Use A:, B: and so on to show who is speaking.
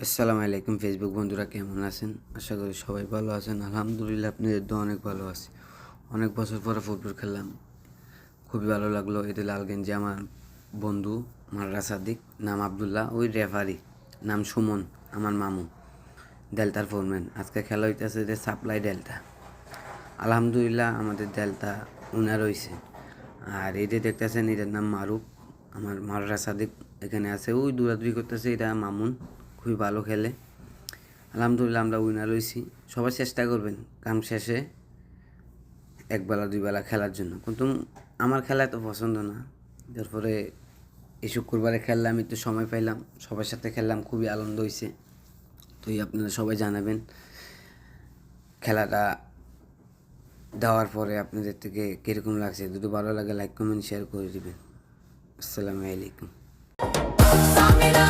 A: আসসালামু আলাইকুম ফেসবুক বন্ধুরা, কেমন আছেন? আশা করি সবাই ভালো আছেন। আলহামদুলিল্লাহ, আপনাদের তো অনেক ভালো আছি। অনেক বছর পরে ফুটবল খেললাম, খুবই ভালো লাগলো। এতে লাল গেঞ্জি আমার বন্ধু মাররা সাদিক, নাম আবদুল্লাহ। ওই রেফারি নাম সুমন, আমার মামু, ডেল্টার ফোরম্যান। আজকে খেলা হইতেছে যে সাপ্লাই ডেল্টা। আলহামদুলিল্লাহ আমাদের ডেল্টা উনার হয়েছে। আর এই যে দেখতেছেন, এটার নাম মারুফ, আমার মাররা সাদিক এখানে আছে। ওই দৌড়াদৌড়ি করতেছে, এটা মামুন, খুবই ভালো খেলে। আলহামদুলিল্লাহ আমরা উইনার হয়েছি। সবাই চেষ্টা করবেন কাম শেষে একবেলা দুইবেলা খেলার জন্য। কিন্তু আমার খেলা এত পছন্দ না, তারপরে এই শুক্রবারে খেললাম, একটু সময় পাইলাম, সবার সাথে খেললাম, খুবই আনন্দ হয়েছে। তো আপনারা সবাই জানাবেন খেলাটা দেওয়ার পরে আপনাদের থেকে কীরকম লাগছে। যদি ভালো লাগে লাইক কমেন্ট শেয়ার করে দিবেন। আসসালামু আলাইকুম।
B: Samina